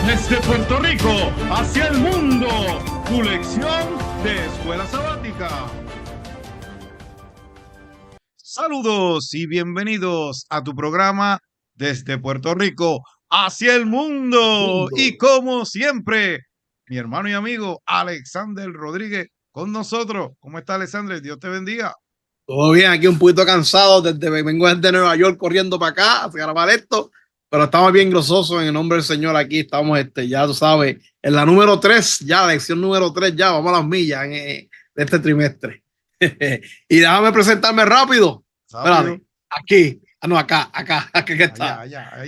Desde Puerto Rico hacia el mundo, tu lección de escuela sabática. Saludos y bienvenidos a tu programa Desde Puerto Rico hacia el mundo. Y como siempre, mi hermano y amigo Alexander Rodríguez con nosotros. ¿Cómo está, Alexander? Dios te bendiga. Todo bien, aquí un poquito cansado, vengo desde Nueva York corriendo para acá a grabar esto, pero estamos bien grososos en el nombre del Señor. Aquí estamos, ya tú sabes, en la número 3, ya, lección número 3, ya, vamos a las millas de este trimestre. Y déjame presentarme rápido. Espérate, aquí, no, acá que está.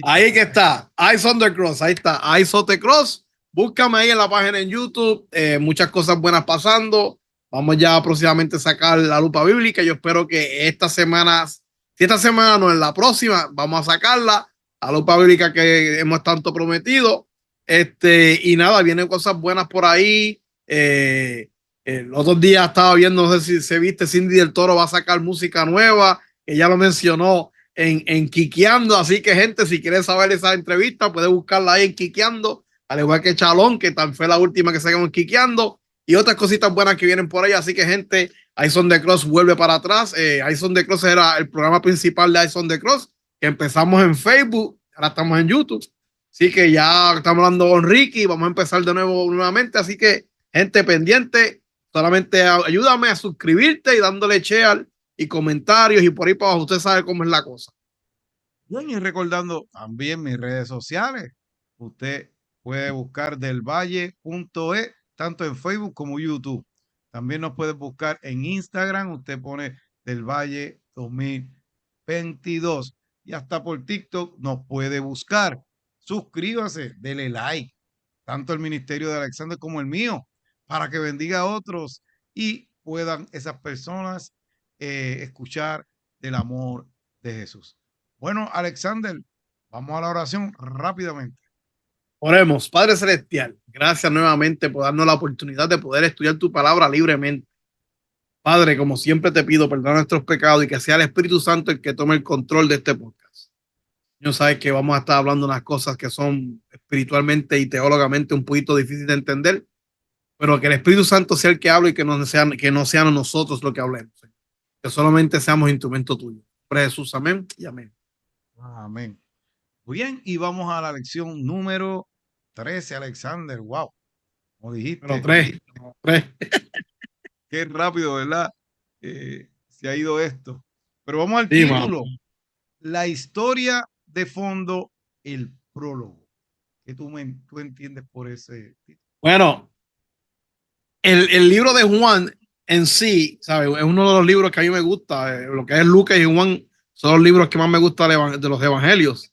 Ahí que está, Eyes on the Cross, ahí está, Eyes on the Cross. Búscame ahí en la página en YouTube, muchas cosas buenas pasando. Vamos ya próximamente a sacar la lupa bíblica. Yo espero que esta semana, si esta semana no es la próxima, vamos a sacarla, la lupa bíblica que hemos tanto prometido. Y nada, vienen cosas buenas por ahí. Los otros días estaba viendo, no sé si se viste, Cindy del Toro va a sacar música nueva, que ya lo mencionó en Quiqueando. Así que, gente, si quieren saber esa entrevista, puede buscarla ahí en Quiqueando, al igual que Chalón, que tal fue la última que sacamos en Quiqueando, y otras cositas buenas que vienen por ahí. Así que, gente, Eyes on the Cross vuelve para atrás. Eyes on the Cross era el programa principal de Eyes on the Cross, que empezamos en Facebook, ahora estamos en YouTube. Así que ya estamos hablando con Ricky, vamos a empezar de nuevo nuevamente. Así que, gente pendiente, solamente ayúdame a suscribirte y dándole share y comentarios y por ahí para abajo. Usted sabe cómo es la cosa. Bien, y recordando también mis redes sociales. Usted puede buscar delvalle.e tanto en Facebook como YouTube. También nos puede buscar en Instagram. Usted pone Del Valle 2022 y hasta por TikTok nos puede buscar. Suscríbase, dele like, tanto el ministerio de Alexander como el mío, para que bendiga a otros y puedan esas personas escuchar del amor de Jesús. Bueno, Alexander, vamos a la oración rápidamente. Oremos. Padre Celestial, gracias nuevamente por darnos la oportunidad de poder estudiar tu palabra libremente. Padre, como siempre te pido, perdona nuestros pecados y que sea el Espíritu Santo el que tome el control de este podcast. Yo sabes que vamos a estar hablando unas cosas que son espiritualmente y teológicamente un poquito difíciles de entender, pero que el Espíritu Santo sea el que hable y que no sean nosotros los que hablemos. Que solamente seamos instrumento tuyo. Por Jesús, amén y amén. Amén. Muy bien, y vamos a la lección número 13, Alexander. Wow, como dijiste. Pero tres. Qué rápido, ¿verdad? Se ha ido esto. Pero vamos al título. La historia de fondo, el prólogo. ¿Qué tú entiendes por ese título? Bueno, el libro de Juan en sí, ¿sabes? Es uno de los libros que a mí me gusta. Lo que es Lucas y Juan son los libros que más me gustan de los evangelios.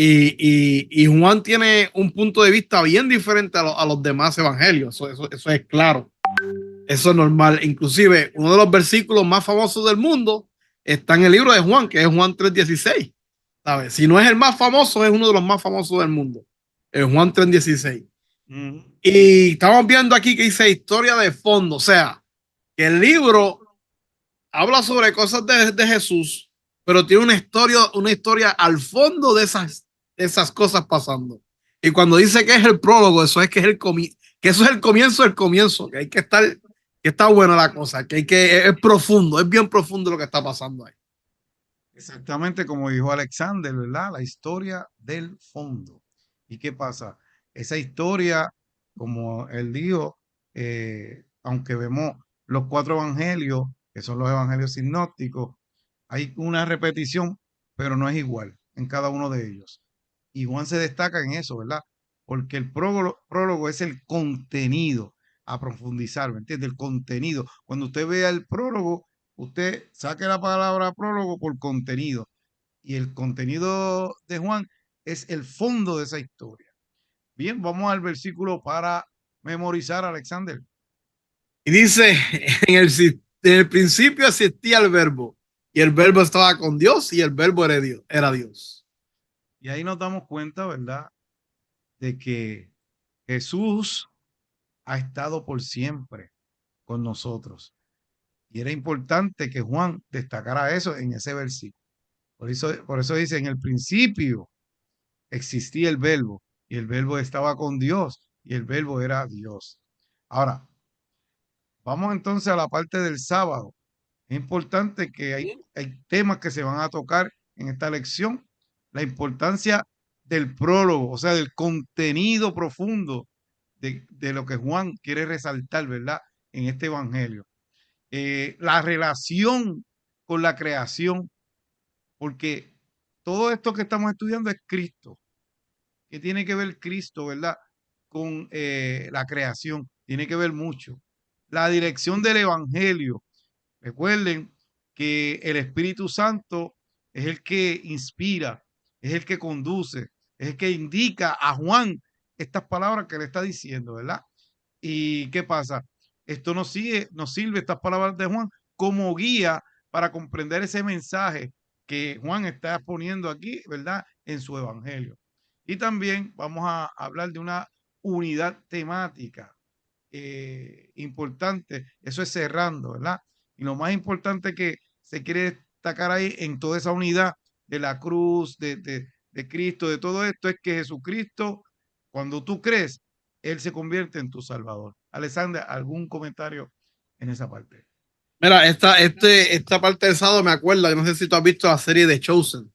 Y Juan tiene un punto de vista bien diferente a los demás evangelios. Eso es claro. Eso es normal. Inclusive, uno de los versículos más famosos del mundo está en el libro de Juan, que es Juan 3:16. ¿Sabes? Si no es el más famoso, es uno de los más famosos del mundo. Juan 3:16. Y estamos viendo aquí que dice historia de fondo. O sea, que el libro habla sobre cosas de Jesús, pero tiene una historia al fondo de esas cosas pasando. Y cuando dice que es el prólogo, eso es que eso es el comienzo del comienzo, que hay que estar, que está buena la cosa, es profundo, es bien profundo lo que está pasando ahí. Exactamente como dijo Alexander, ¿verdad? La historia del fondo. ¿Y qué pasa? Esa historia, como él dijo, aunque vemos los 4 evangelios, que son los evangelios sinópticos, hay una repetición, pero no es igual en cada uno de ellos. Y Juan se destaca en eso, ¿verdad? Porque el prólogo es el contenido a profundizar, ¿me entiende? El contenido. Cuando usted vea el prólogo, usted saque la palabra prólogo por contenido. Y el contenido de Juan es el fondo de esa historia. Bien, vamos al versículo para memorizar, Alexander. Y dice, en el principio existía el verbo, y el verbo estaba con Dios, y el verbo era Dios. Y ahí nos damos cuenta, ¿verdad? De que Jesús ha estado por siempre con nosotros. Y era importante que Juan destacara eso en ese versículo. Por eso dice, en el principio existía el verbo y el verbo estaba con Dios, y el verbo era Dios. Ahora, vamos entonces a la parte del sábado. Es importante que hay temas que se van a tocar en esta lección. La importancia del prólogo, o sea, del contenido profundo de lo que Juan quiere resaltar, ¿verdad? En este evangelio. La relación con la creación, porque todo esto que estamos estudiando es Cristo. ¿Qué tiene que ver Cristo, verdad? Con la creación. Tiene que ver mucho. La dirección del evangelio. Recuerden que el Espíritu Santo es el que inspira, es el que conduce, es el que indica a Juan estas palabras que le está diciendo, ¿verdad? ¿Y qué pasa? Esto nos sirve estas palabras de Juan como guía para comprender ese mensaje que Juan está poniendo aquí, ¿verdad? En su evangelio. Y también vamos a hablar de una unidad temática importante. Eso es cerrando, ¿verdad? Y lo más importante que se quiere destacar ahí en toda esa unidad de la cruz, de Cristo, de todo esto, es que Jesucristo, cuando tú crees, Él se convierte en tu Salvador. Alexander, ¿algún comentario en esa parte? Mira, esta parte del sábado me acuerda, yo no sé si tú has visto la serie de Chosen,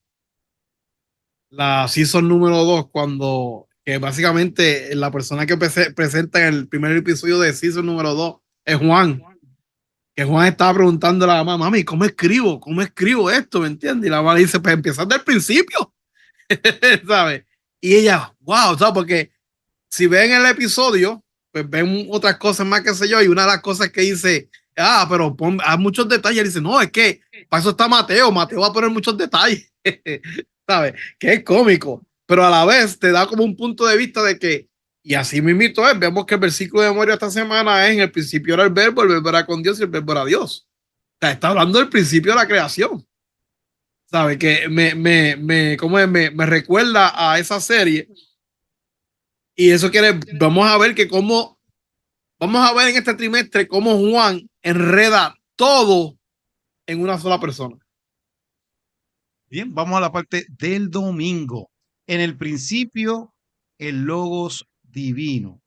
la season número 2, cuando que básicamente la persona que presenta en el primer episodio de season número 2 es Juan, que Juan estaba preguntándole a la mamá, mami, ¿cómo escribo? ¿Cómo escribo esto? ¿Me entiendes? Y la mamá le dice, pues empieza desde el principio, ¿sabes? Y ella, wow, ¿sabes? Porque si ven el episodio, pues ven otras cosas más, que sé yo, y una de las cosas que dice, pero hay muchos detalles, dice, no, es que para eso está Mateo, Mateo va a poner muchos detalles, ¿sabes? Que es cómico, pero a la vez te da como un punto de vista de que, y así mismito es, vemos que el versículo de memoria esta semana es, en el principio era el verbo era con Dios y el verbo era Dios. O sea, está hablando del principio de la creación, ¿sabes? Que ¿cómo es? Me recuerda a esa serie, y eso quiere, vamos a ver que cómo, vamos a ver en este trimestre cómo Juan enreda todo en una sola persona. Bien, vamos a la parte del domingo. En el principio, el Logos divino.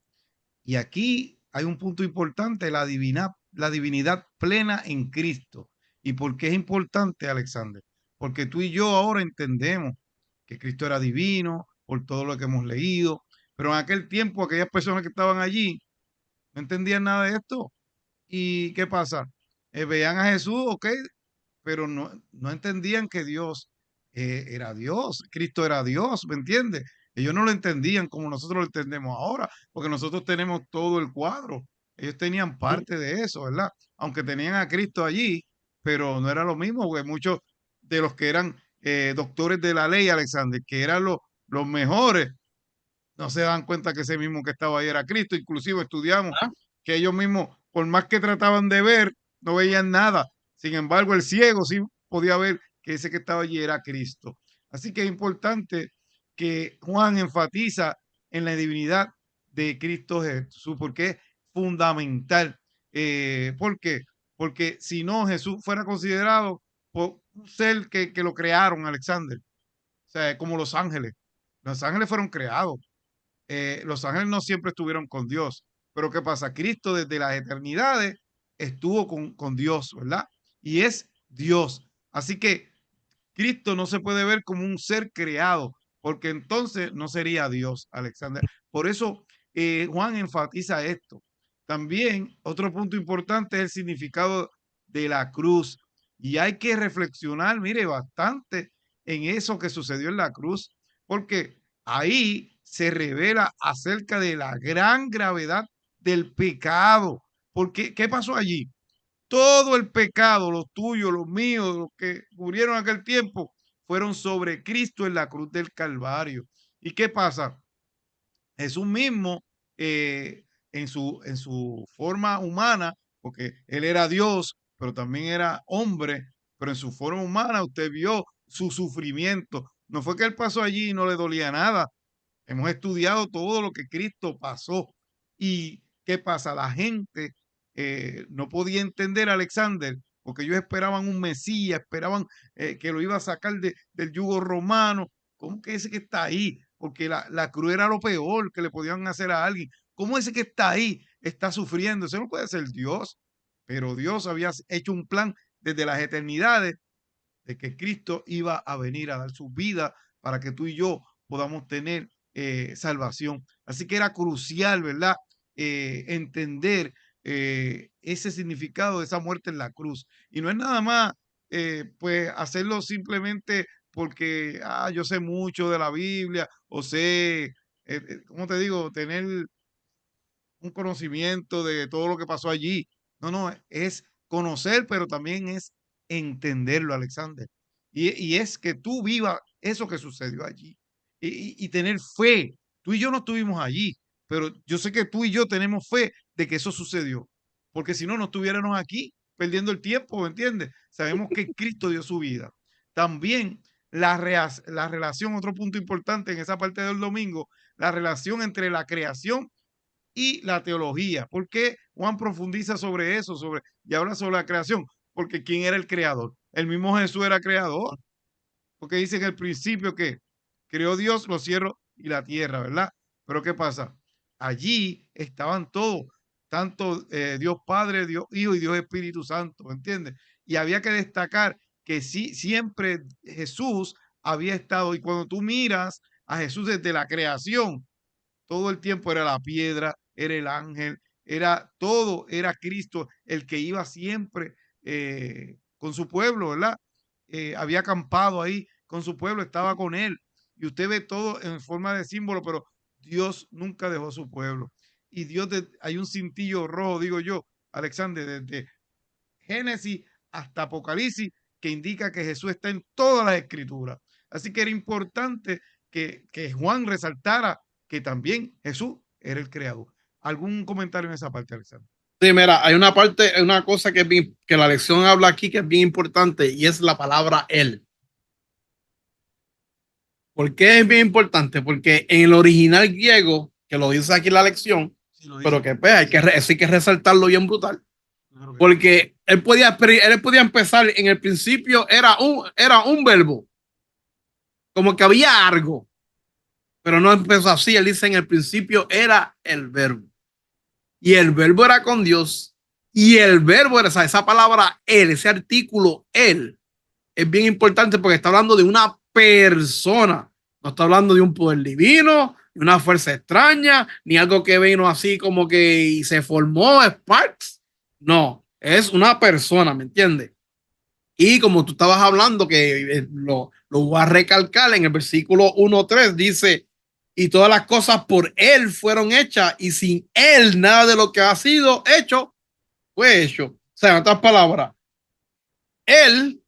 Y aquí hay un punto importante, la divinidad plena en Cristo. ¿Y por qué es importante, Alexander? Porque tú y yo ahora entendemos que Cristo era divino por todo lo que hemos leído, pero en aquel tiempo aquellas personas que estaban allí no entendían nada de esto. ¿Y qué pasa? Veían a Jesús, ok, pero no entendían que Dios era Dios, Cristo era Dios, ¿me entiendes? Ellos no lo entendían como nosotros lo entendemos ahora, porque nosotros tenemos todo el cuadro. Ellos tenían parte de eso, ¿verdad? Aunque tenían a Cristo allí, pero no era lo mismo, porque muchos de los que eran doctores de la ley, Alexander, que eran los mejores, no se dan cuenta que ese mismo que estaba ahí era Cristo. Inclusive estudiamos ¿Ah? que ellos mismos, por más que trataban de ver, no veían nada. Sin embargo, el ciego sí podía ver que ese que estaba allí era Cristo. Así que es importante que Juan enfatiza en la divinidad de Cristo Jesús, porque es fundamental. ¿Por qué? Porque si no, Jesús fuera considerado por un ser que lo crearon, Alexander. O sea, como los ángeles. Los ángeles fueron creados. Los ángeles no siempre estuvieron con Dios, pero ¿qué pasa? Cristo desde las eternidades estuvo con Dios, ¿verdad? Y es Dios. Así que Cristo no se puede ver como un ser creado, porque entonces no sería Dios, Alexander. Por eso Juan enfatiza esto. También otro punto importante es el significado de la cruz. Y hay que reflexionar, mire, bastante en eso que sucedió en la cruz, porque ahí se revela acerca de la gran gravedad del pecado. Porque, ¿qué pasó allí? Todo el pecado, los tuyos, los míos, los que murieron en aquel tiempo, fueron sobre Cristo en la cruz del Calvario. ¿Y qué pasa? Jesús mismo, en su forma humana, porque él era Dios, pero también era hombre, pero en su forma humana usted vio su sufrimiento. No fue que él pasó allí y no le dolía nada. Hemos estudiado todo lo que Cristo pasó. ¿Y qué pasa? La gente no podía entender a Alexander porque ellos esperaban un Mesías, esperaban que lo iba a sacar del yugo romano. ¿Cómo que ese que está ahí? porque la cruz era lo peor que le podían hacer a alguien. ¿Cómo ese que está ahí está sufriendo? Ese no puede ser Dios, pero Dios había hecho un plan desde las eternidades de que Cristo iba a venir a dar su vida para que tú y yo podamos tener salvación. Así que era crucial, ¿verdad? Entender ese significado de esa muerte en la cruz. Y no es nada más, pues, hacerlo simplemente porque yo sé mucho de la Biblia o sé, ¿cómo te digo? Tener un conocimiento de todo lo que pasó allí. No, no, es conocer, pero también es entenderlo, Alexander. Y es que tú vivas eso que sucedió allí y tener fe. Tú y yo no estuvimos allí, pero yo sé que tú y yo tenemos fe de que eso sucedió, porque si no, no estuviéramos aquí perdiendo el tiempo, ¿me entiendes? Sabemos que Cristo dio su vida. También la relación, otro punto importante en esa parte del domingo, la relación entre la creación y la teología. ¿Por qué Juan profundiza sobre eso y habla sobre la creación? Porque ¿quién era el creador? El mismo Jesús era creador. Porque dice que el principio que creó Dios los cielos y la tierra, ¿verdad? Pero ¿qué pasa? Allí estaban todos, tanto Dios Padre, Dios Hijo y Dios Espíritu Santo, ¿me entiendes? Y había que destacar que sí, siempre Jesús había estado, y cuando tú miras a Jesús desde la creación, todo el tiempo era la piedra, era el ángel, era todo, era Cristo el que iba siempre con su pueblo, ¿verdad? Había acampado ahí con su pueblo, estaba con él. Y usted ve todo en forma de símbolo, pero Dios nunca dejó su pueblo. Y Dios, hay un cintillo rojo, digo yo, Alexander, desde Génesis hasta Apocalipsis, que indica que Jesús está en todas las escrituras. Así que era importante que Juan resaltara que también Jesús era el creador. ¿Algún comentario en esa parte, Alexander? Sí, mira, hay una parte, hay una cosa que, que la lección habla aquí que es bien importante y es la palabra él. ¿Por qué es bien importante? Porque en el original griego, que lo dice aquí la lección, Sí, lo pero dice. que pues, hay que resaltarlo bien brutal. Claro que sí. Porque él podía empezar, en el principio era un verbo, como que había algo, pero no empezó así. Él dice en el principio era el verbo. Y el verbo era con Dios. Y el verbo era, o sea, esa palabra él, ese artículo él, es bien importante porque está hablando de una persona. No está hablando de un poder divino, de una fuerza extraña, ni algo que vino así como que y se formó Sparks. No, es una persona, ¿me entiendes? Y como tú estabas hablando, que lo voy a recalcar en el versículo 1:3, dice, y todas las cosas por él fueron hechas, y sin él nada de lo que ha sido hecho fue hecho. O sea, en otras palabras, él,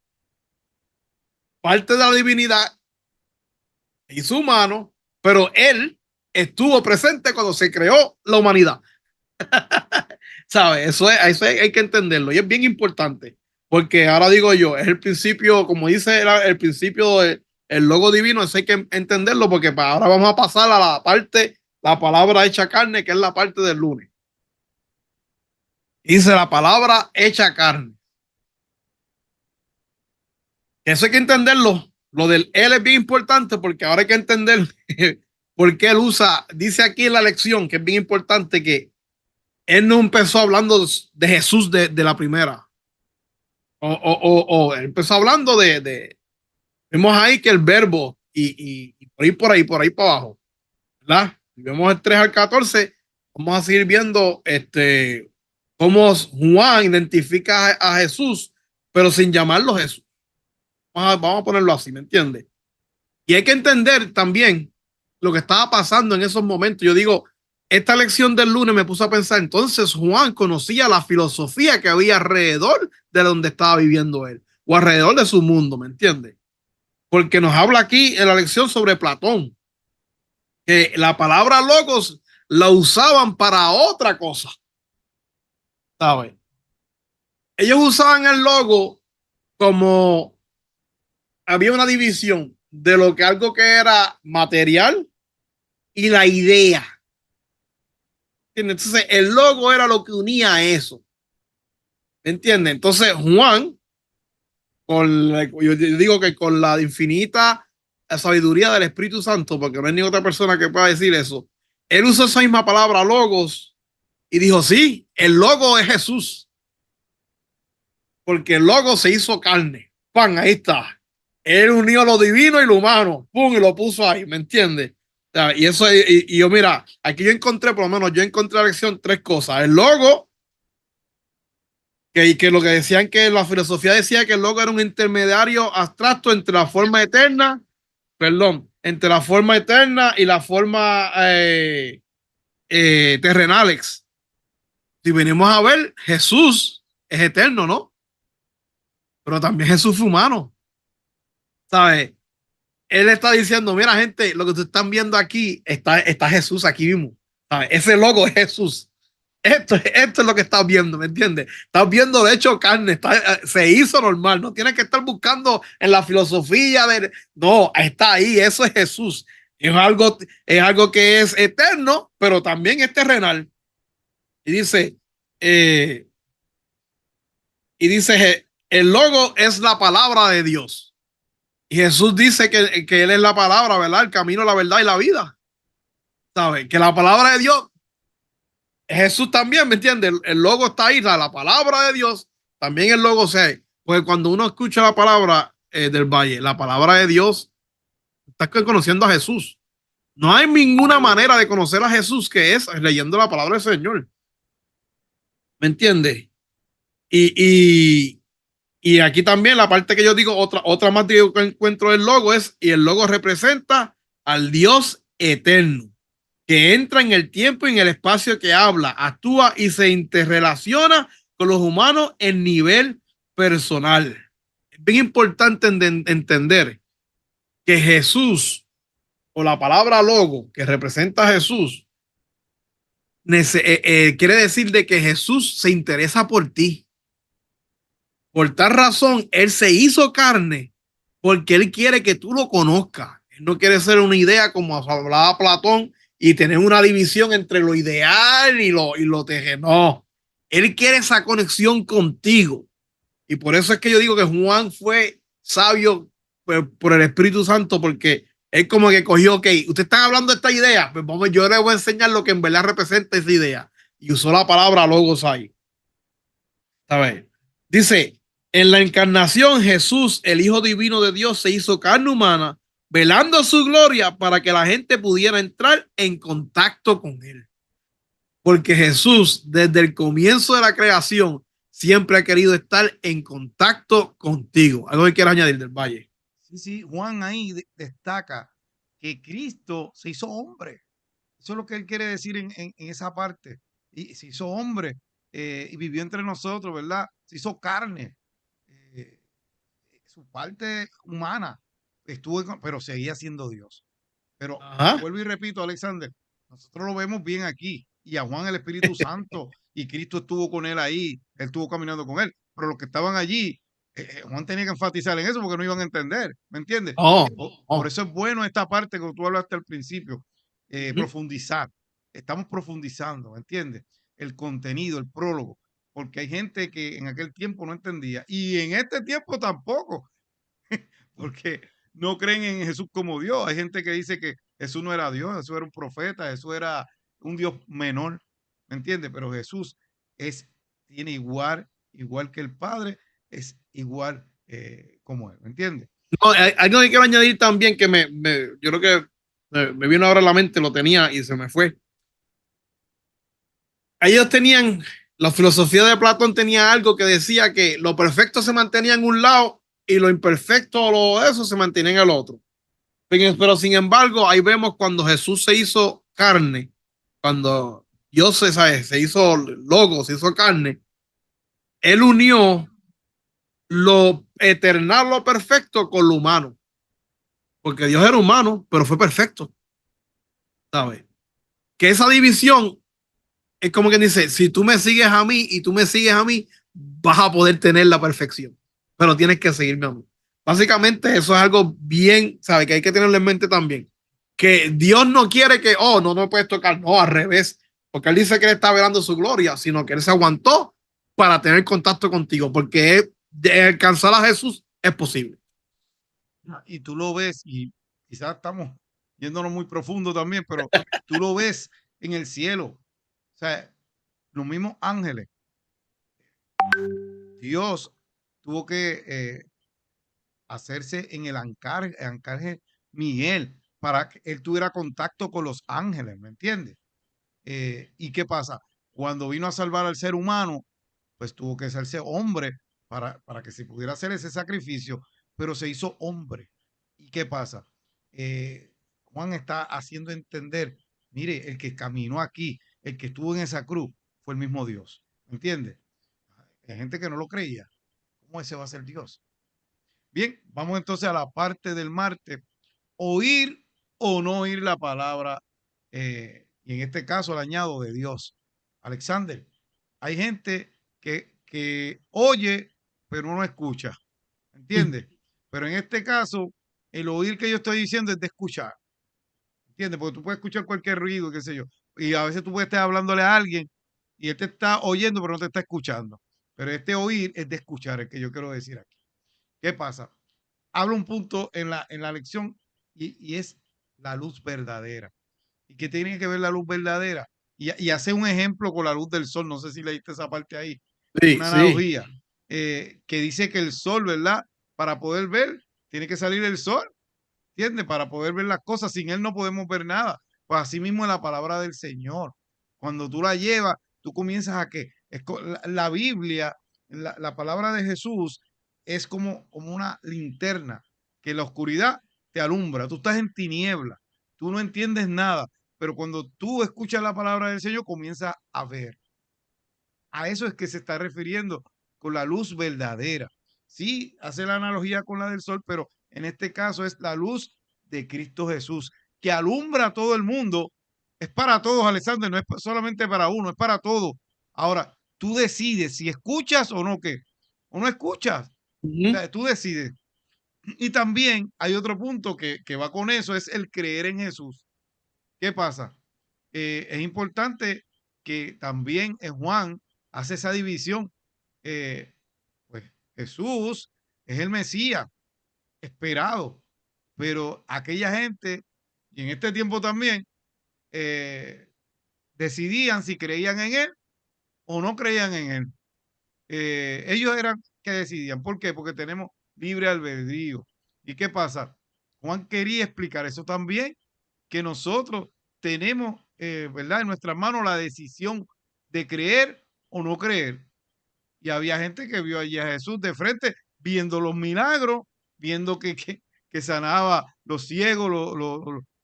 parte de la divinidad, hizo humano, pero él estuvo presente cuando se creó la humanidad. ¿Sabes? Eso hay que entenderlo y es bien importante porque ahora digo yo, es el principio, como dice el principio del logo divino, eso hay que entenderlo porque ahora vamos a pasar a la parte, la palabra hecha carne, que es la parte del lunes. Dice la palabra hecha carne. Eso hay que entenderlo. Lo del él es bien importante porque ahora hay que entender por qué él usa, dice aquí en la lección que es bien importante que él no empezó hablando de Jesús de la primera. Él empezó hablando vemos ahí que el verbo y por ahí para abajo, ¿verdad? Y vemos el 3 al 14, vamos a seguir viendo cómo Juan identifica a Jesús, pero sin llamarlo Jesús. Vamos a ponerlo así, ¿me entiendes? Y hay que entender también lo que estaba pasando en esos momentos. Yo digo, esta lección del lunes me puso a pensar, entonces Juan conocía la filosofía que había alrededor de donde estaba viviendo él, o alrededor de su mundo, ¿me entiendes? Porque nos habla aquí en la lección sobre Platón, que la palabra logos la usaban para otra cosa, ¿sabes? Ellos usaban el logo como había una división de lo que algo que era material y la idea. Entonces, el logo era lo que unía a eso. ¿Me entiendes? Entonces, Juan, yo digo que con la infinita la sabiduría del Espíritu Santo, porque no hay ni otra persona que pueda decir eso. Él usó esa misma palabra, logos, y dijo, sí, el logo es Jesús, porque el logo se hizo carne. ¡Pam! Ahí está. Él unió lo divino y lo humano. ¡Pum! Y lo puso ahí, ¿me entiendes? O sea, y eso, y yo, mira, aquí yo encontré, por lo menos yo encontré la lección, tres cosas. El logo, que lo que decían que la filosofía decía que el logo era un intermediario abstracto entre la forma eterna, perdón, entre la forma eterna y la forma terrenales. Si venimos a ver, Jesús es eterno, ¿no? Pero también Jesús fue humano, ¿sabes? Él está diciendo, mira gente, lo que ustedes están viendo aquí, está Jesús aquí mismo, ¿sabes? Ese logo es Jesús. Esto es lo que estás viendo, ¿me entiendes? Estás viendo, de hecho, carne, se hizo normal, no tienes que estar buscando en la filosofía de, no, está ahí, eso es Jesús. Es algo que es eterno, pero también es terrenal. Y dice, eh, el logo es la palabra de Dios. Y Jesús dice que Él es la palabra, ¿verdad? El camino, la verdad y la vida. ¿Sabes? Que la palabra de Dios, Jesús también, ¿me entiendes? El logo está ahí, la palabra de Dios, también el logo se. Pues cuando uno escucha la palabra del Valle, la palabra de Dios, estás conociendo a Jesús. No hay ninguna manera de conocer a Jesús que es leyendo la palabra del Señor. ¿Me entiendes? Y, y, y aquí también la parte que yo digo, otra más que yo encuentro del logo es, y el logo representa al Dios eterno, que entra en el tiempo y en el espacio, que habla, actúa y se interrelaciona con los humanos en nivel personal. Es bien importante entender que Jesús, o la palabra logo, que representa a Jesús, quiere decir de que Jesús se interesa por ti. Por tal razón, Él se hizo carne porque Él quiere que tú lo conozcas. Él no quiere ser una idea como hablaba Platón y tener una división entre lo ideal y lo terrenal. No, Él quiere esa conexión contigo. Y por eso es que yo digo que Juan fue sabio por el Espíritu Santo, porque él como que cogió, ok, usted está hablando de esta idea, pues vamos, yo le voy a enseñar lo que en verdad representa esa idea. Y usó la palabra logos ahí. ¿Sabes? Dice, en la encarnación Jesús, el Hijo Divino de Dios, se hizo carne humana, velando su gloria para que la gente pudiera entrar en contacto con Él. Porque Jesús, desde el comienzo de la creación, siempre ha querido estar en contacto contigo. ¿Algo que quieras añadir del Valle? Sí, sí, Juan ahí destaca que Cristo se hizo hombre. Eso es lo que él quiere decir en esa parte. Y se hizo hombre y vivió entre nosotros, ¿verdad? Se hizo carne. eh, Su parte humana estuvo, pero seguía siendo Dios. Pero Ajá. vuelvo y repito, Alexander, nosotros lo vemos bien aquí. Y a Juan el Espíritu Santo, y Cristo estuvo con él ahí, él estuvo caminando con él. Pero los que estaban allí, Juan tenía que enfatizar en eso porque no iban a entender, ¿me entiendes? Oh, Por oh. eso es bueno esta parte que tú hablaste al principio, Uh -huh. profundizar. Estamos profundizando, ¿me entiendes? El contenido, el prólogo, porque hay gente que en aquel tiempo no entendía y en este tiempo tampoco, porque no creen en Jesús como Dios. Hay gente que dice que Jesús no era Dios, Jesús era un profeta, Jesús era un Dios menor, ¿me entiendes? Pero Jesús tiene igual que el Padre, es igual como Él, ¿me entiendes? No, hay algo que quiero añadir también que yo creo que me vino ahora a la mente, lo tenía y se me fue. Ellos tenían, la filosofía de Platón tenía algo que decía que lo perfecto se mantenía en un lado y lo imperfecto, eso se mantenía en el otro. Pero sin embargo, ahí vemos cuando Jesús se hizo carne, cuando Dios se hizo logo, se hizo carne, Él unió lo eternal, lo perfecto con lo humano. Porque Dios era humano, pero fue perfecto. ¿Sabes? Que esa división es como quien dice, si tú me sigues a mí y tú me sigues a mí, vas a poder tener la perfección, pero tienes que seguirme a mí. Básicamente eso es algo bien, ¿sabes? Que hay que tenerlo en mente también. Que Dios no quiere que, oh, no me puedes tocar, no, al revés, porque Él dice que Él está velando su gloria, sino que Él se aguantó para tener contacto contigo, porque de alcanzar a Jesús es posible. Y tú lo ves y quizás estamos yéndonos muy profundo también, pero tú lo ves en el cielo. O sea, los mismos ángeles. Dios tuvo que hacerse en el arcángel Miguel para que él tuviera contacto con los ángeles, ¿me entiendes? ¿Y qué pasa? Cuando vino a salvar al ser humano, pues tuvo que hacerse hombre para que se pudiera hacer ese sacrificio, pero se hizo hombre. ¿Y qué pasa? Juan está haciendo entender, mire, el que caminó aquí, el que estuvo en esa cruz, fue el mismo Dios. ¿Me entiendes? Hay gente que no lo creía. ¿Cómo ese va a ser Dios? Bien, vamos entonces a la parte del martes. Oír o no oír la palabra, y en este caso el añado de Dios. Alexander, hay gente que oye, pero no escucha. ¿Entiendes? Pero en este caso, el oír que yo estoy diciendo es de escuchar. ¿Entiendes? Porque tú puedes escuchar cualquier ruido, qué sé yo. Y a veces tú puedes estar hablándole a alguien y él te está oyendo, pero no te está escuchando. Pero este oír es de escuchar, el que yo quiero decir aquí. ¿Qué pasa? Habla un punto en la lección y es la luz verdadera. ¿Y qué tiene que ver la luz verdadera? Y hace un ejemplo con la luz del sol. No sé si leíste esa parte ahí. Sí, Una sí. analogía que dice que el sol, ¿verdad? Para poder ver, tiene que salir el sol, ¿entiendes? Para poder ver las cosas. Sin él no podemos ver nada. Pues así mismo es la palabra del Señor. Cuando tú la llevas, tú comienzas a que la Biblia, la palabra de Jesús es como una linterna que la oscuridad te alumbra. Tú estás en tiniebla, tú no entiendes nada, pero cuando tú escuchas la palabra del Señor, comienzas a ver. A eso es que se está refiriendo con la luz verdadera. Sí, hace la analogía con la del sol, pero en este caso es la luz de Cristo Jesús, que alumbra a todo el mundo. Es para todos, Alexander, no es solamente para uno, es para todos. Ahora, tú decides si escuchas o no, ¿qué? O no escuchas. O Ujú, sea, tú decides. Y también hay otro punto que va con eso, es el creer en Jesús. ¿Qué pasa? Es importante que también en Juan hace esa división. Eh, pues Jesús es el Mesías esperado, pero aquella gente, y en este tiempo también, eh, decidían si creían en él o no creían en él. Ellos eran que decidían. ¿Por qué? Porque tenemos libre albedrío. ¿Y qué pasa? Juan quería explicar eso también, que nosotros tenemos, ¿verdad? En nuestras manos la decisión de creer o no creer. Y había gente que vio allí a Jesús de frente, viendo los milagros, viendo que sanaba los ciegos,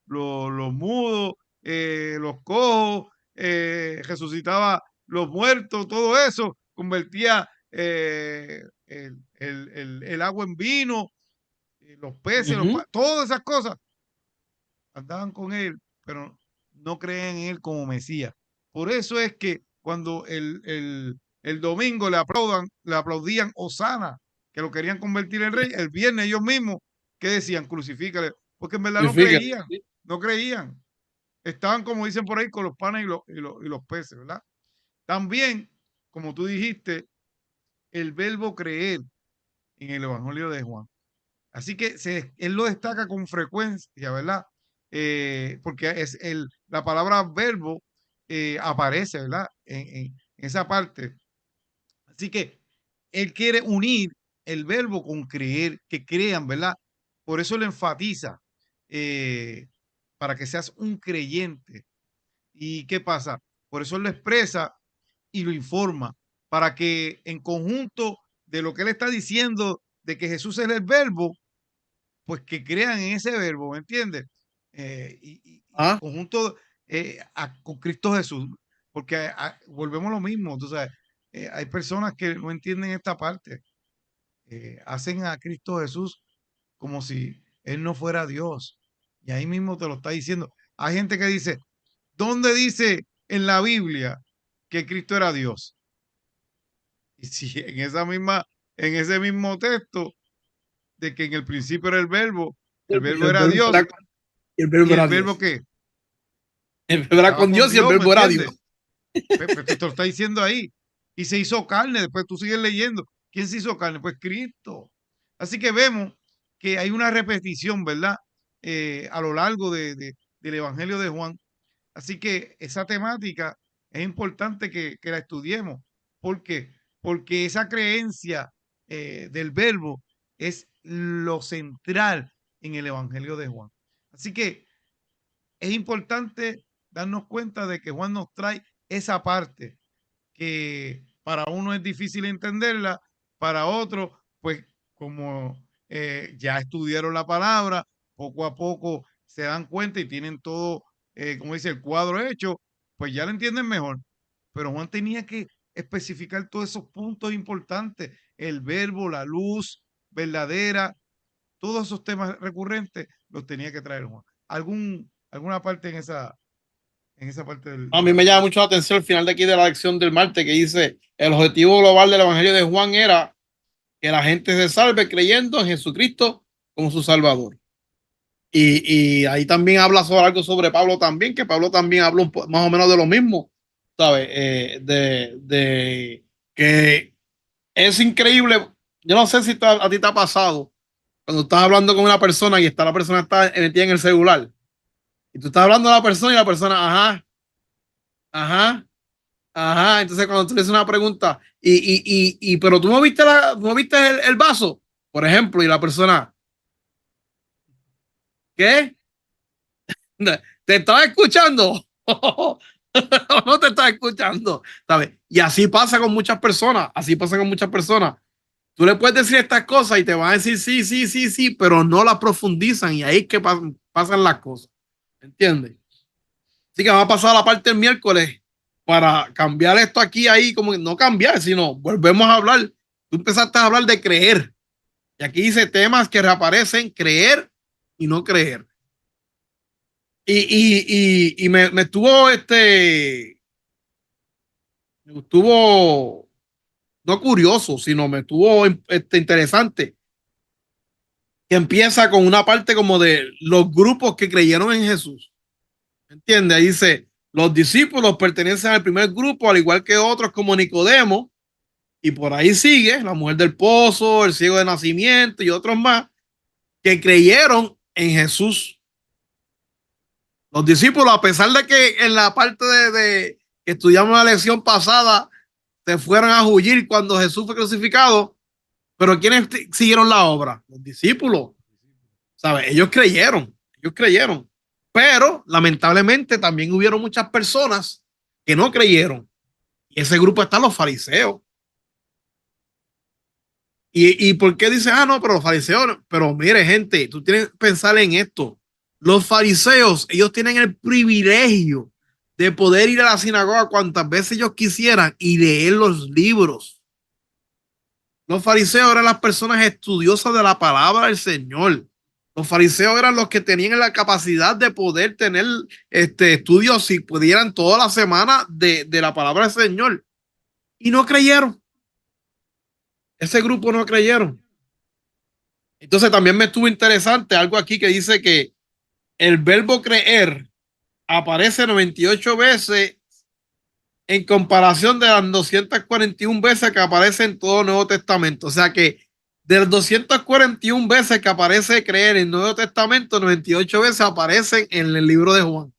los mudos, los cojos, resucitaba los muertos, todo eso, convertía el agua en vino, los peces, ujú. todas esas cosas andaban con él, pero no creen en él como Mesías. Por eso es que cuando el domingo le aplaudían Osana, que lo querían convertir en rey, el viernes ellos mismos, ¿qué decían? Crucifícale, porque en verdad Y no fíjate, creían, sí. no creían. Estaban, como dicen por ahí, con los panes y los peces, ¿verdad? También, como tú dijiste, el verbo creer en el Evangelio de Juan. Así que él lo destaca con frecuencia, ¿verdad? Porque la palabra verbo aparece, ¿verdad? En esa parte. Así que él quiere unir el verbo con creer, que crean, ¿verdad? Por eso lo enfatiza, eh, para que seas un creyente. ¿Y qué pasa? Por eso él lo expresa y lo informa, para que en conjunto de lo que él está diciendo, de que Jesús es el verbo, pues que crean en ese verbo, ¿me entiendes? Y en Ah, conjunto con Cristo Jesús, porque volvemos a lo mismo, tú sabes, hay personas que no entienden esta parte, hacen a Cristo Jesús como si Él no fuera Dios, y ahí mismo te lo está diciendo. Hay gente que dice, ¿dónde dice en la Biblia que Cristo era Dios? Y si en ese mismo texto, de que en el principio era el verbo era Dios, y el verbo y el era verbo Dios. que El verbo era estaba con con Dios y el Dios, ¿me verbo era entiendes? Dios. Pues te lo está diciendo ahí. Y se hizo carne, después tú sigues leyendo. ¿Quién se hizo carne? Pues Cristo. Así que vemos que hay una repetición, ¿verdad? a lo largo del Evangelio de Juan. Así que esa temática es importante que la estudiemos. ¿Por qué? Porque esa creencia del verbo es lo central en el Evangelio de Juan. Así que es importante darnos cuenta de que Juan nos trae esa parte que para uno es difícil entenderla, para otro, pues como ya estudiaron la palabra, poco a poco se dan cuenta y tienen todo, como dice, el cuadro hecho, pues ya lo entienden mejor. Pero Juan tenía que especificar todos esos puntos importantes, el verbo, la luz verdadera, todos esos temas recurrentes los tenía que traer Juan. Alguna parte en esa parte A mí me llama mucho la atención el final de aquí de la lección del martes que dice, el objetivo global del Evangelio de Juan era que la gente se salve creyendo en Jesucristo como su Salvador. Y ahí también habla sobre algo sobre Pablo también, que Pablo también habla más o menos de lo mismo, ¿sabes? De que es increíble. Yo no sé si a ti te ha pasado cuando estás hablando con una persona y la persona está metida en el celular. Y tú estás hablando a la persona y la persona, ajá, ajá, ajá. Entonces cuando tú le haces una pregunta, pero tú no viste, no viste el vaso, por ejemplo, y la persona, ¿qué? ¿Te estaba escuchando? No te estaba escuchando, ¿sabes? Y así pasa con muchas personas, así pasa con muchas personas. Tú le puedes decir estas cosas y te van a decir sí, sí, sí, sí, pero no las profundizan y ahí es que pasan las cosas, ¿entiendes? Así que vamos a pasar a la parte del miércoles para cambiar esto aquí, ahí, como que no cambiar, sino volvemos a hablar. Tú empezaste a hablar de creer. Y aquí dice temas que reaparecen, creer y no creer. Y me estuvo, me estuvo, no curioso, sino me estuvo interesante. Que empieza con una parte como de los grupos que creyeron en Jesús. ¿Entiendes? Ahí dice, los discípulos pertenecen al primer grupo, al igual que otros como Nicodemo, y por ahí sigue la mujer del pozo, el ciego de nacimiento y otros más que creyeron en Jesús. Los discípulos, a pesar de que en la parte de que estudiamos la lección pasada, se fueron a huir cuando Jesús fue crucificado, pero ¿quiénes siguieron la obra? Los discípulos, ¿sabes? Ellos creyeron, pero lamentablemente también hubieron muchas personas que no creyeron. Y ese grupo están los fariseos. ¿Y por qué dice, no, pero los fariseos, pero mire, gente, tú tienes que pensar en esto. Los fariseos, ellos tienen el privilegio de poder ir a la sinagoga cuantas veces ellos quisieran y leer los libros. Los fariseos eran las personas estudiosas de la palabra del Señor. Los fariseos eran los que tenían la capacidad de poder tener estudios si pudieran toda la semana de la palabra del Señor. Y no creyeron. Ese grupo no creyeron. Entonces también me estuvo interesante algo aquí que dice que el verbo creer aparece 98 veces en comparación de las 241 veces que aparece en todo el Nuevo Testamento. O sea que de las 241 veces que aparece creer en el Nuevo Testamento, 98 veces aparecen en el libro de Juan.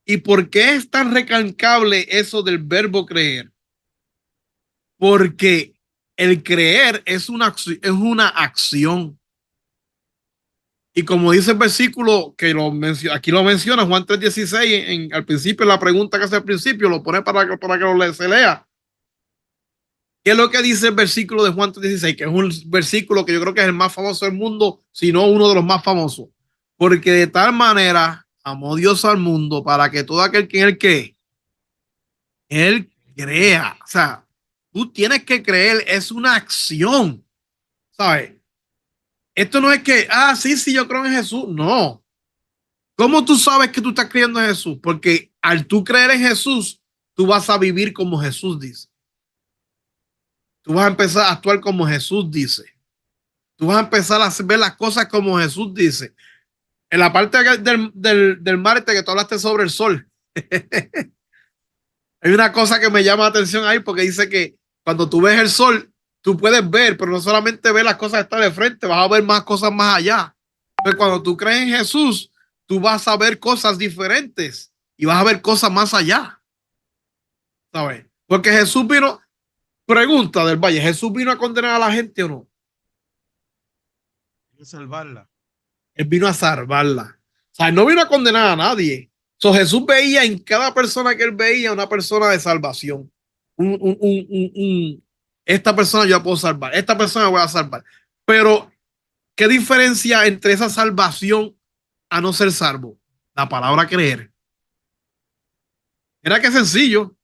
¿Y por qué es tan recalcable eso del verbo creer? Porque el creer es una acción. Y como dice el versículo que aquí lo menciona, Juan 3:16, al principio, la pregunta que hace al principio, lo pone para que se lea. ¿Qué es lo que dice el versículo de Juan 3:16? Que es un versículo que yo creo que es el más famoso del mundo, si no uno de los más famosos. Porque de tal manera amó Dios al mundo para que todo aquel que él crea. O sea, tú tienes que creer, es una acción, ¿sabes? Esto no es que, sí, yo creo en Jesús. No. ¿Cómo tú sabes que tú estás creyendo en Jesús? Porque al tú creer en Jesús, tú vas a vivir como Jesús dice. Tú vas a empezar a actuar como Jesús dice. Tú vas a empezar a ver las cosas como Jesús dice. En la parte del martes que tú hablaste sobre el sol, hay una cosa que me llama la atención ahí porque dice que cuando tú ves el sol, tú puedes ver, pero no solamente ver las cosas que están de frente, vas a ver más cosas más allá. Pero cuando tú crees en Jesús, tú vas a ver cosas diferentes y vas a ver cosas más allá, ¿sabes? Porque Jesús vino, pregunta del Valle, ¿Jesús vino a condenar a la gente o no? Hay que salvarla. Él vino a salvarla. O sea, él no vino a condenar a nadie. So, Jesús veía en cada persona que él veía una persona de salvación. Esta persona yo la puedo salvar, esta persona la voy a salvar. Pero, ¿qué diferencia entre esa salvación a no ser salvo? La palabra creer. Mira qué sencillo.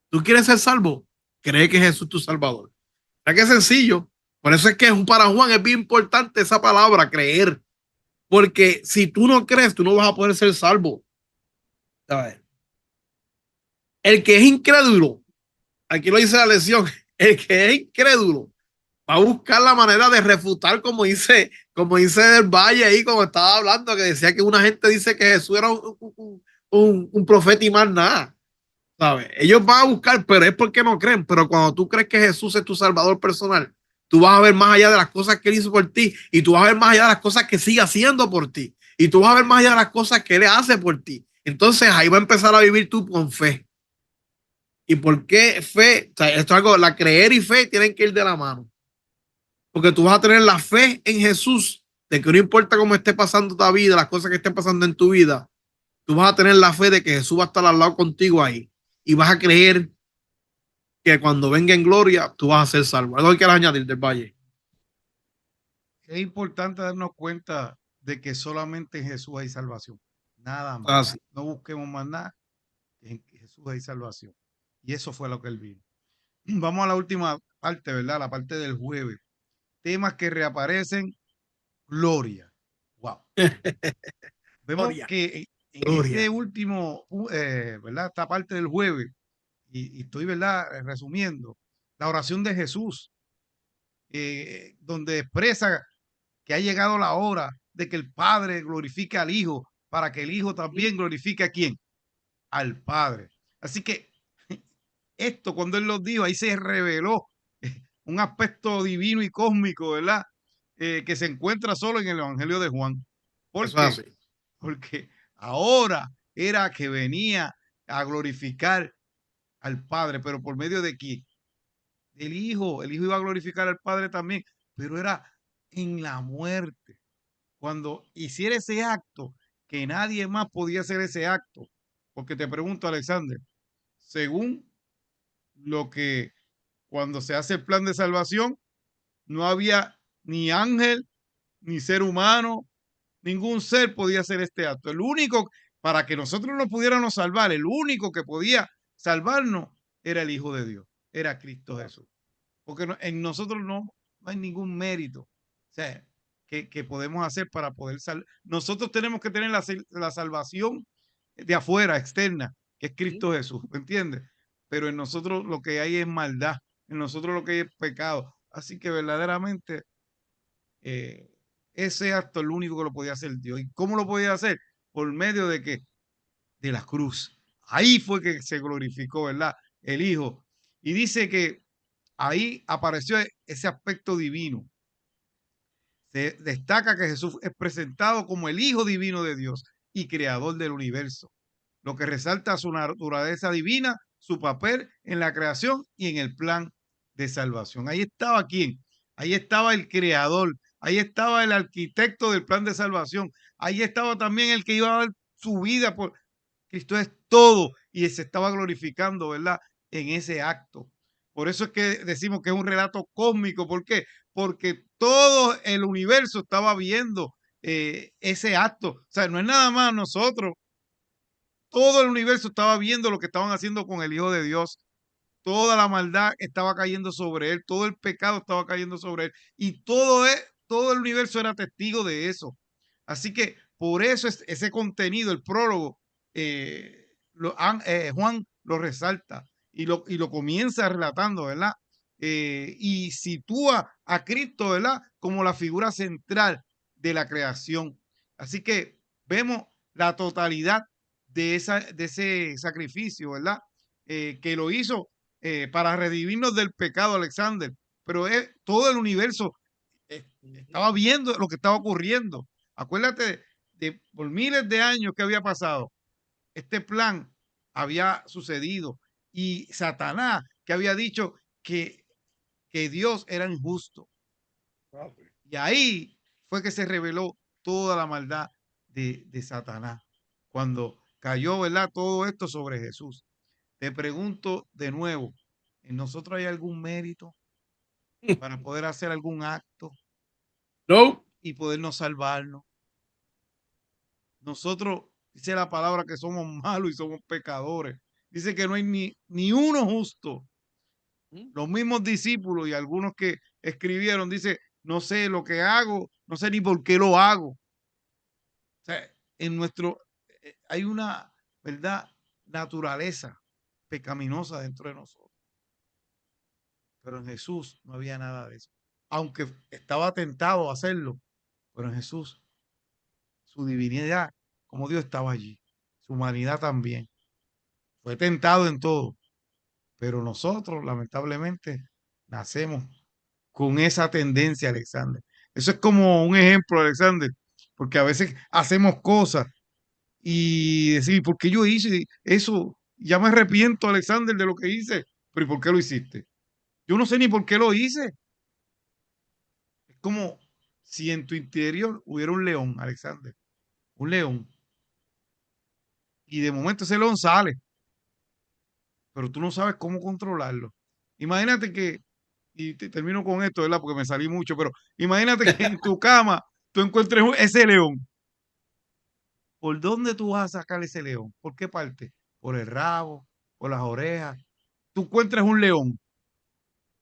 ¿Tú quieres ser salvo? Cree que Jesús es tu salvador. Mira qué sencillo. Por eso es que para Juan es bien importante esa palabra, creer. Porque si tú no crees, tú no vas a poder ser salvo. ¿Sabes? El que es incrédulo, aquí lo dice la lección, el que es incrédulo va a buscar la manera de refutar, como dice del Valle ahí, como estaba hablando, que decía que una gente dice que Jesús era un profeta y más nada. ¿Sabes? Ellos van a buscar, pero es porque no creen. Pero cuando tú crees que Jesús es tu salvador personal, tú vas a ver más allá de las cosas que él hizo por ti y tú vas a ver más allá de las cosas que sigue haciendo por ti y tú vas a ver más allá de las cosas que él hace por ti. Entonces ahí va a empezar a vivir tú con fe. ¿Y por qué fe? O sea, esto es algo, la creer y fe tienen que ir de la mano. Porque tú vas a tener la fe en Jesús de que no importa cómo esté pasando tu vida, las cosas que estén pasando en tu vida, tú vas a tener la fe de que Jesús va a estar al lado contigo ahí y vas a creer que cuando venga en gloria tú vas a ser salvo. ¿Algo que quieras añadir del Valle? Es importante darnos cuenta de que solamente en Jesús hay salvación. Nada más. Ah, sí. No busquemos más nada. En Jesús hay salvación. Y eso fue lo que él vino. Vamos a la última parte, ¿verdad? La parte del jueves. Temas que reaparecen. Gloria. Wow. Vemos Gloria, que en gloria. este último, ¿verdad? Esta parte del jueves, y estoy, ¿verdad? Resumiendo, la oración de Jesús, donde expresa que ha llegado la hora de que el Padre glorifique al Hijo, para que el Hijo también glorifique a quién, al Padre. Así que esto, cuando Él lo dijo, ahí se reveló un aspecto divino y cósmico, ¿verdad? Que se encuentra solo en el Evangelio de Juan. ¿Por Eso es qué? así. Porque ahora era que venía a glorificar al Padre, pero ¿por medio de quién? Del Hijo. El Hijo iba a glorificar al Padre también, pero era en la muerte. Cuando hiciera ese acto, que nadie más podía hacer ese acto. Porque te pregunto, Alexander, según lo que cuando se hace el plan de salvación, no había ni ángel, ni ser humano, ningún ser podía hacer este acto. El único, para que nosotros nos pudiéramos salvar, el único que podía salvarnos era el Hijo de Dios, era Cristo Jesús. Porque en nosotros no hay ningún mérito. O sea, que podemos hacer para poder salvar. Nosotros tenemos que tener la salvación de afuera, externa, que es Cristo Jesús, ¿me entiendes? Pero en nosotros lo que hay es maldad, en nosotros lo que hay es pecado. Así que verdaderamente eh, ese acto es lo único que lo podía hacer Dios. ¿Y cómo lo podía hacer? Por medio de que de la cruz. Ahí fue que se glorificó, ¿verdad? El Hijo. Y dice que ahí apareció ese aspecto divino. Se destaca que Jesús es presentado como el Hijo divino de Dios y creador del universo, lo que resalta su naturaleza divina, su papel en la creación y en el plan de salvación. Ahí estaba quién, ahí estaba el creador, ahí estaba el arquitecto del plan de salvación, ahí estaba también el que iba a dar su vida por Cristo, es todo y se estaba glorificando, ¿verdad? En ese acto. Por eso es que decimos que es un relato cósmico. ¿Por qué? Porque todo el universo estaba viendo ese acto. O sea, no es nada más nosotros. Todo el universo estaba viendo lo que estaban haciendo con el Hijo de Dios. Toda la maldad estaba cayendo sobre él. Todo el pecado estaba cayendo sobre él. Y todo el universo era testigo de eso. Así que por eso ese contenido, el prólogo, Juan lo resalta y lo comienza relatando, ¿verdad? Y sitúa a Cristo, ¿verdad? Como la figura central de la creación. Así que vemos la totalidad de ese sacrificio, ¿verdad? Que lo hizo para redimirnos del pecado, Alexander. Pero todo el universo estaba viendo lo que estaba ocurriendo. Acuérdate de por miles de años que había pasado. Este plan había sucedido y Satanás que había dicho que Dios era injusto. Y ahí fue que se reveló toda la maldad de Satanás. Cuando cayó, ¿verdad? Todo esto sobre Jesús. Te pregunto de nuevo, ¿en nosotros hay algún mérito para poder hacer algún acto No. y podernos salvarnos? Nosotros, dice la palabra que somos malos y somos pecadores. Dice que no hay ni uno justo. Los mismos discípulos y algunos que escribieron, dice, no sé lo que hago, no sé ni por qué lo hago. O sea, en nuestro, hay una, ¿verdad? Naturaleza pecaminosa dentro de nosotros. Pero en Jesús no había nada de eso. Aunque estaba tentado a hacerlo, pero en Jesús, su divinidad, como Dios estaba allí, su humanidad también. Fue tentado en todo, pero nosotros, lamentablemente, nacemos con esa tendencia, Alexander. Eso es como un ejemplo, Alexander, porque a veces hacemos cosas y decir, ¿por qué yo hice eso? Ya me arrepiento, Alexander, de lo que hice. Pero ¿y por qué lo hiciste? Yo no sé ni por qué lo hice. Es como si en tu interior hubiera un león, Alexander, un león, y de momento ese león sale, pero tú no sabes cómo controlarlo. Imagínate que, y termino con esto, ¿verdad? Porque me salí mucho, pero imagínate que en tu cama tú encuentres ese león. ¿Por dónde tú vas a sacar ese león? ¿Por qué parte? ¿Por el rabo? ¿Por las orejas? Tú encuentras un león.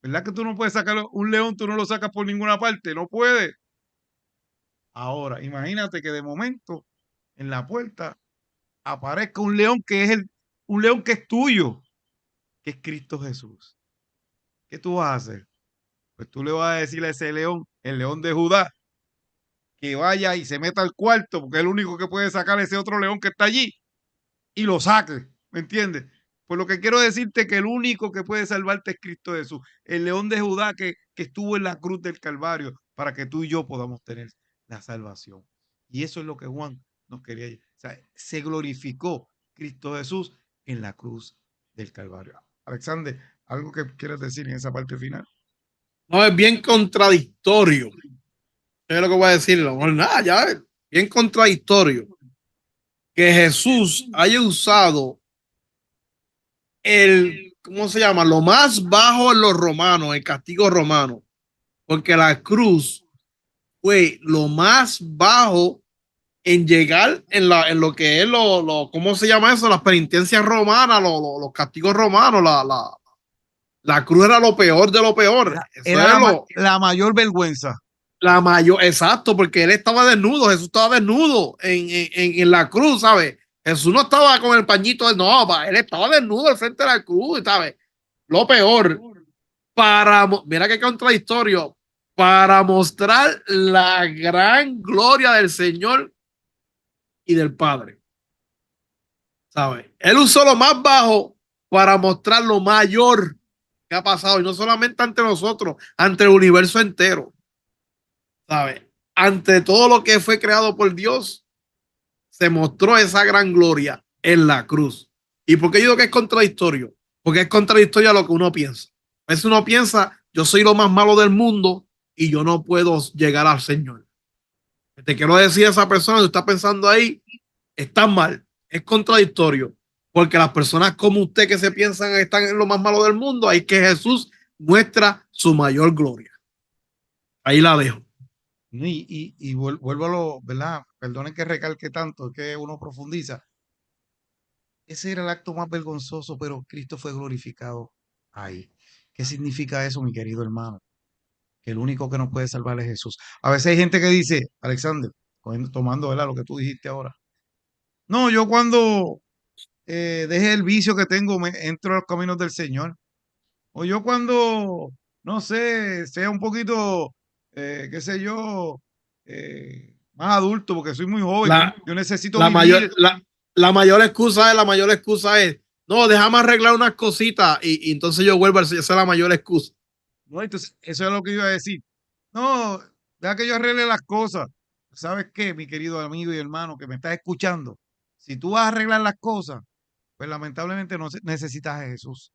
¿Verdad que tú no puedes sacarlo? Un león tú no lo sacas por ninguna parte, no puedes. Ahora, imagínate que de momento en la puerta aparezca un león que es un león que es tuyo, que es Cristo Jesús. ¿Qué tú vas a hacer? Pues tú le vas a decir a ese león, el león de Judá, que vaya y se meta al cuarto, porque es el único que puede sacar a ese otro león que está allí y lo saque, ¿me entiendes? Pues lo que quiero decirte es que el único que puede salvarte es Cristo Jesús, el león de Judá que estuvo en la cruz del Calvario para que tú y yo podamos tener la salvación. Y eso es lo que Juan nos quería decir. O sea, se glorificó Cristo Jesús en la cruz del Calvario. Alexander, ¿algo que quieras decir en esa parte final? No, es bien contradictorio. Es lo que voy a decir. Bueno, nada, ya es bien contradictorio que Jesús haya usado ¿cómo se llama? Lo más bajo en los romanos, el castigo romano, porque la cruz fue lo más bajo en llegar en lo que es ¿cómo se llama eso? Las penitencias romanas, los castigos romanos, la cruz era lo peor de lo peor. Eso Era es la mayor vergüenza. la mayor, exacto, porque él estaba desnudo, Jesús estaba desnudo en la cruz, ¿sabes? Jesús no estaba con el pañito, no, él estaba desnudo al frente de la cruz, ¿sabes? Lo peor, mira qué contradictorio, para mostrar la gran gloria del Señor y del Padre, ¿sabes? Él usó lo más bajo para mostrar lo mayor que ha pasado, y no solamente ante nosotros, ante el universo entero, ¿sabes? Ante todo lo que fue creado por Dios, se mostró esa gran gloria en la cruz. ¿Y por qué yo digo que es contradictorio? Porque es contradictorio a lo que uno piensa. A veces uno piensa, yo soy lo más malo del mundo y yo no puedo llegar al Señor. Te quiero decir a esa persona que está pensando ahí, está mal, es contradictorio, porque las personas como usted que se piensan están en lo más malo del mundo, ahí que Jesús muestra su mayor gloria. Ahí la dejo. Y vuelvo a lo, ¿verdad? Perdonen que recalque tanto, que uno profundiza. Ese era el acto más vergonzoso, pero Cristo fue glorificado ahí. ¿Qué significa eso, mi querido hermano? Que el único que nos puede salvar es Jesús. A veces hay gente que dice, Alexander, tomando, ¿verdad? Lo que tú dijiste ahora. No, yo cuando deje el vicio que tengo, me entro a los caminos del Señor. O yo cuando, no sé, sea un poquito, qué sé yo, más adulto, porque soy muy joven, La, yo necesito la mayor, vivir. la mayor excusa es, no, déjame arreglar unas cositas y entonces yo vuelvo a esa es la mayor excusa. No, entonces, eso es lo que iba a decir. No, deja que yo arregle las cosas. ¿sabes qué, mi querido amigo y hermano que me estás escuchando? Si tú vas a arreglar las cosas, pues lamentablemente no necesitas a Jesús.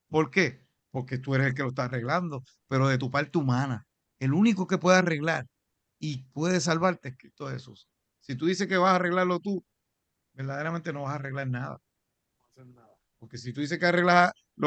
¿Por qué? Porque tú eres el que lo está arreglando, pero de tu parte humana. El único que puede arreglar y puede salvarte es Cristo Jesús. Si tú dices que vas a arreglarlo tú, verdaderamente no vas a arreglar nada. Porque si tú dices que lo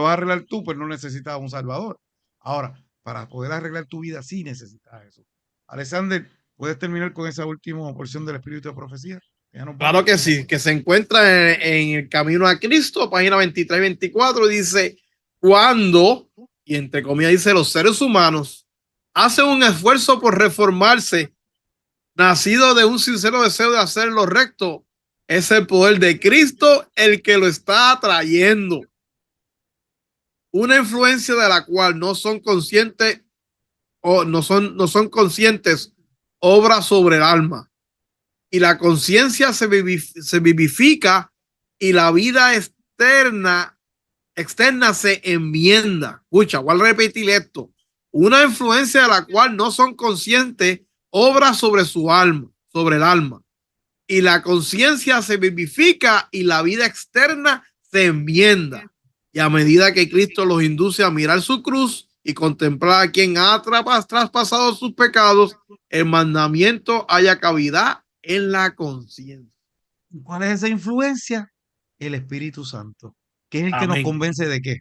vas a arreglar tú, pues no necesitas a un Salvador. Ahora, para poder arreglar tu vida, sí necesitas a Jesús. Alexander, ¿puedes terminar con esa última porción del Espíritu de Profecía? Ya nos Claro vamos. que sí, que se encuentra en el camino a Cristo, página 23 y 24, dice, cuando, y entre comillas dice, los seres humanos hacen un esfuerzo por reformarse, nacido de un sincero deseo de hacer lo recto, es el poder de Cristo el que lo está atrayendo. Una influencia de la cual no son conscientes o no son conscientes, obra sobre el alma. Y la conciencia se vivifica y la vida externa se enmienda. Escucha, voy a repetir esto. Una influencia de la cual no son conscientes obra sobre su alma, sobre el alma. Y la conciencia se vivifica y la vida externa se enmienda. Y a medida que Cristo los induce a mirar su cruz y contemplar a quien ha traspasado sus pecados, el mandamiento haya cavidad en la conciencia. ¿Cuál es esa influencia? El Espíritu Santo, que es el que nos Amén. convence de qué?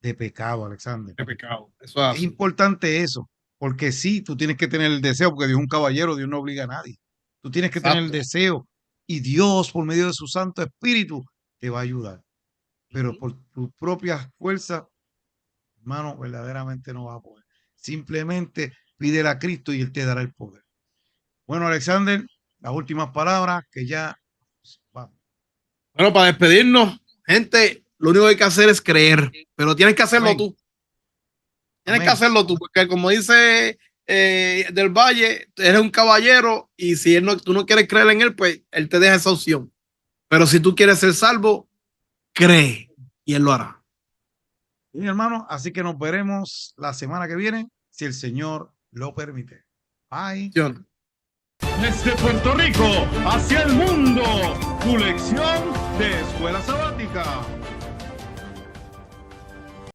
De pecado, Alexander. De pecado. Eso es Es importante eso, porque sí, tú tienes que tener el deseo, porque Dios es un caballero, Dios no obliga a nadie. Tú tienes que tener el deseo y Dios, por medio de su Santo Espíritu, te va a ayudar. Pero por tus propias fuerzas, hermano, verdaderamente no va a poder. Simplemente pídele a Cristo y Él te dará el poder. Bueno, Alexander, las últimas palabras que ya vamos. Bueno, para despedirnos, gente, lo único que hay que hacer es creer, pero tienes que hacerlo Amén. tú. Tienes Amén. que hacerlo tú, porque como dice Del Valle, eres un caballero y si tú no quieres creer en él, pues él te deja esa opción. Pero si tú quieres ser salvo, cree y él lo hará. Bien, hermano, así que nos veremos la semana que viene, si el Señor lo permite. Bye. Desde Puerto Rico hacia el mundo, tu lección de escuela sabática.